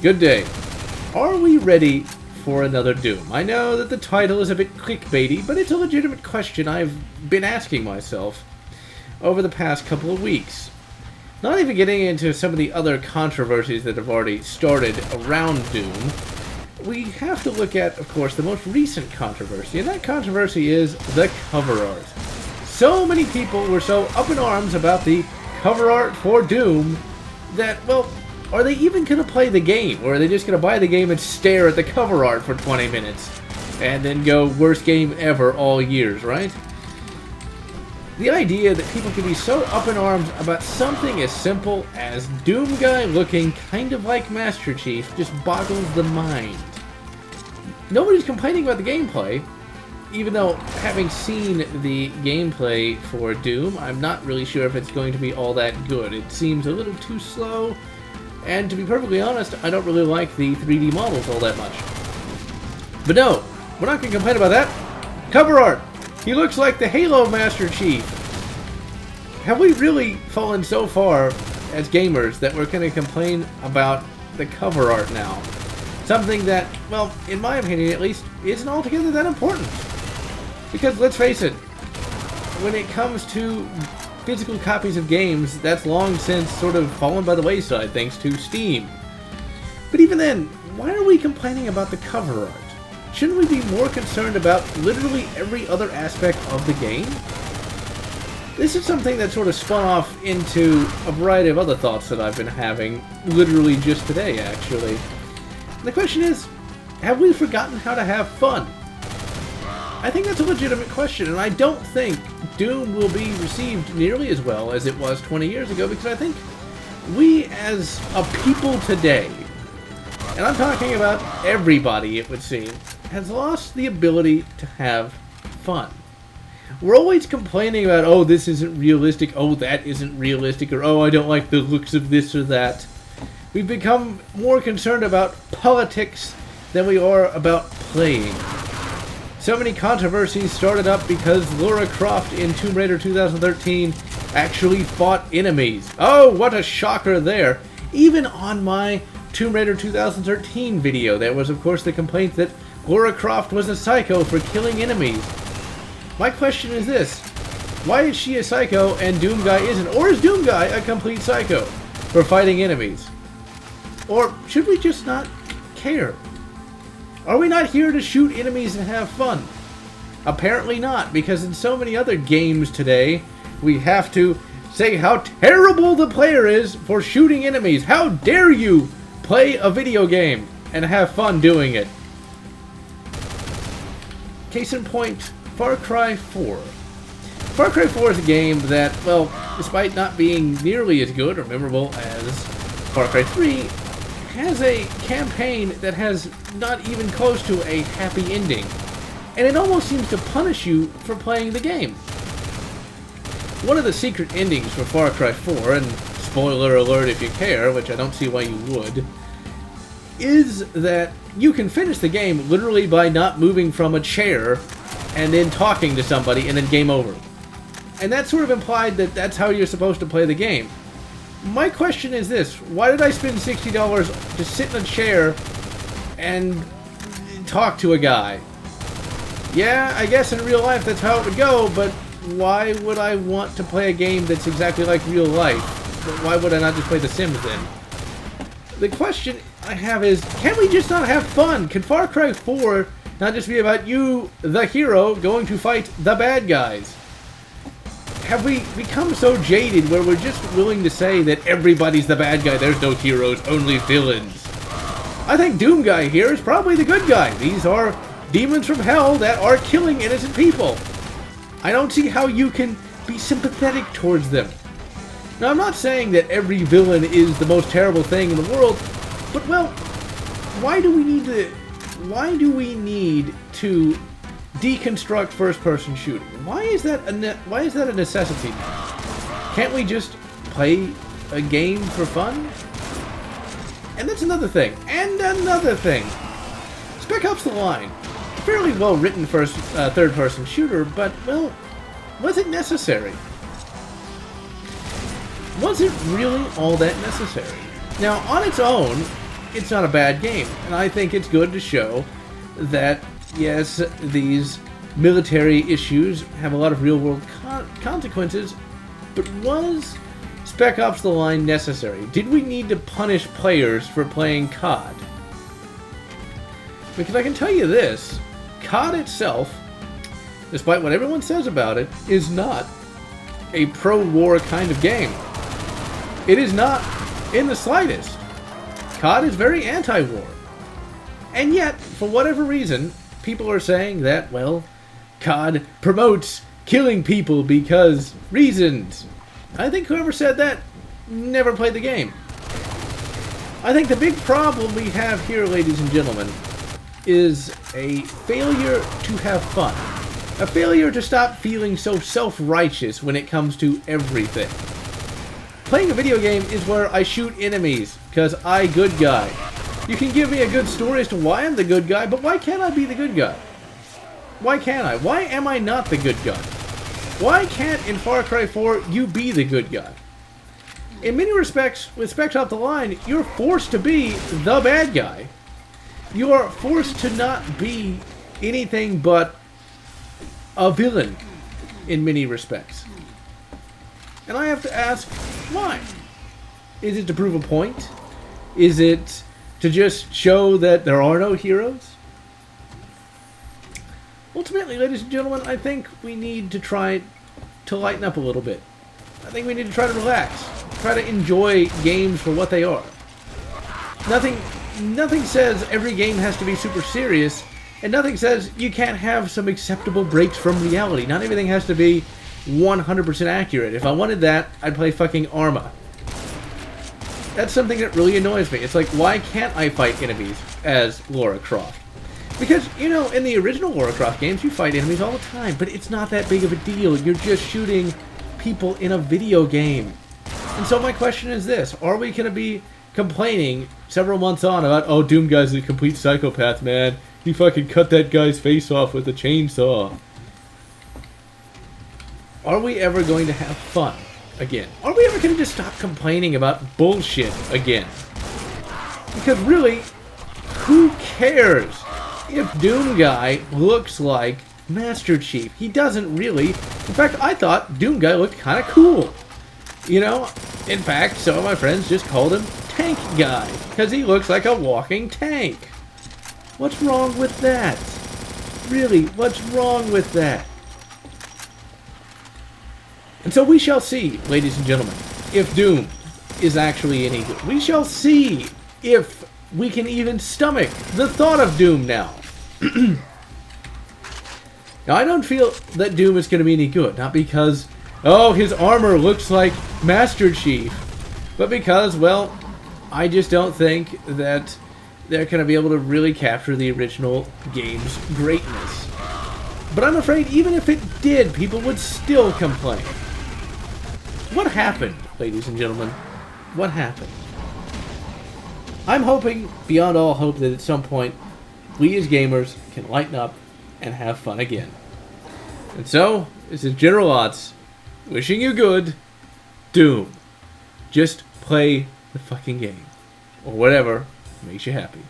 Good day. Are we ready for another Doom? I know that the title is a bit clickbaity, but it's a legitimate question I've been asking myself over the past couple of weeks. Not even getting into some of the other controversies that have already started around Doom, we have to look at, of course, the most recent controversy, and that controversy is the cover art. So many people were so up in arms about the cover art for Doom that, well, are they even going to play the game? Or are they just going to buy the game and stare at the cover art for 20 minutes? And then go, worst game ever all years, right? The idea that people can be so up in arms about something as simple as Doom Guy looking kind of like Master Chief just boggles the mind. Nobody's complaining about the gameplay, even though having seen the gameplay for Doom, I'm not really sure if it's going to be all that good. It seems a little too slow. And to be perfectly honest, I don't really like the 3D models all that much. But no, we're not going to complain about that. Cover art! He looks like the Halo Master Chief. Have we really fallen so far as gamers that we're going to complain about the cover art now? Something that, well, in my opinion at least, isn't altogether that important. Because let's face it, when it comes to physical copies of games, that's long since sort of fallen by the wayside thanks to Steam. But even then, why are we complaining about the cover art? Shouldn't we be more concerned about literally every other aspect of the game? This is something that sort of spun off into a variety of other thoughts that I've been having, literally just today, actually. And the question is, have we forgotten how to have fun? I think that's a legitimate question, and I don't think Doom will be received nearly as well as it was 20 years ago, because I think we as a people today, and I'm talking about everybody it would seem, has lost the ability to have fun. We're always complaining about, oh, this isn't realistic, oh, that isn't realistic, or oh, I don't like the looks of this or that. We've become more concerned about politics than we are about playing. So many controversies started up because Lara Croft in Tomb Raider 2013 actually fought enemies. Oh, what a shocker there. Even on my Tomb Raider 2013 video, there was of course the complaint that Lara Croft was a psycho for killing enemies. My question is this: why is she a psycho and Doom Guy isn't? Or is Doom Guy a complete psycho for fighting enemies? Or should we just not care? Are we not here to shoot enemies and have fun? Apparently not, because in so many other games today, we have to say how terrible the player is for shooting enemies. How dare you play a video game and have fun doing it? Case in point, Far Cry 4. Far Cry 4 is a game that, well, despite not being nearly as good or memorable as Far Cry 3, has a campaign that has not even close to a happy ending. And it almost seems to punish you for playing the game. One of the secret endings for Far Cry 4, and spoiler alert if you care, which I don't see why you would, is that you can finish the game literally by not moving from a chair and then talking to somebody and then game over. And that's sort of implied that that's how you're supposed to play the game. My question is this: why did I spend $60 to sit in a chair and talk to a guy? Yeah, I guess in real life that's how it would go, but why would I want to play a game that's exactly like real life? Why would I not just play The Sims then? The question I have is, can we just not have fun? Can Far Cry 4 not just be about you, the hero, going to fight the bad guys? Have we become so jaded where we're just willing to say that everybody's the bad guy, there's no heroes, only villains? I think Doom Guy here is probably the good guy. These are demons from hell that are killing innocent people. I don't see how you can be sympathetic towards them. Now, I'm not saying that every villain is the most terrible thing in the world, but, well, why do we need to deconstruct first-person shooting? Why is that a necessity now? Can't we just play a game for fun? And that's another thing. And another thing. Spec Ops: The Line. Fairly well-written third-person shooter, but, well, was it necessary? Was it really all that necessary? Now, on its own, it's not a bad game. And I think it's good to show that, yes, these military issues have a lot of real-world consequences, but was Spec Ops: The Line necessary? Did we need to punish players for playing COD? Because I can tell you this, COD itself, despite what everyone says about it, is not a pro-war kind of game. It is not in the slightest. COD is very anti-war. And yet, for whatever reason, people are saying that, well, COD promotes killing people because reasons. I think whoever said that never played the game. I think the big problem we have here, ladies and gentlemen, is a failure to have fun. A failure to stop feeling so self-righteous when it comes to everything. Playing a video game is where I shoot enemies, because I good guy. You can give me a good story as to why I'm the good guy, but why can't I be the good guy? Why can't I? Why am I not the good guy? Why can't, in Far Cry 4, you be the good guy? In many respects, with Spec Ops: The Line, you're forced to be the bad guy. You are forced to not be anything but a villain, in many respects. And I have to ask, why? Is it to prove a point? Is it to just show that there are no heroes? Ultimately, ladies and gentlemen, I think we need to try to lighten up a little bit. I think we need to try to relax. Try to enjoy games for what they are. Nothing says every game has to be super serious, and nothing says you can't have some acceptable breaks from reality. Not everything has to be 100% accurate. If I wanted that, I'd play fucking Arma. That's something that really annoys me. It's like, why can't I fight enemies as Lara Croft? Because, you know, in the original Lara Croft games, you fight enemies all the time, but it's not that big of a deal. You're just shooting people in a video game. And so my question is this. Are we going to be complaining several months on about, oh, Doom Guy's a complete psychopath, man. He fucking cut that guy's face off with a chainsaw. Are we ever going to have fun again? Are we ever going to just stop complaining about bullshit again? Because really, who cares if Doom Guy looks like Master Chief? He doesn't really. In fact, I thought Doom Guy looked kind of cool. You know, in fact, some of my friends just called him Tank Guy because he looks like a walking tank. What's wrong with that? Really, what's wrong with that? And so we shall see, ladies and gentlemen, if Doom is actually any good. We shall see if we can even stomach the thought of Doom now. Now, I don't feel that Doom is going to be any good. Not because, oh, his armor looks like Master Chief. But because, well, I just don't think that they're going to be able to really capture the original game's greatness. But I'm afraid even if it did, people would still complain. What happened, ladies and gentlemen? What happened? I'm hoping, beyond all hope, that at some point, we as gamers can lighten up and have fun again. And so, this is General Lotz, wishing you good. Doom. Just play the fucking game. Or whatever makes you happy.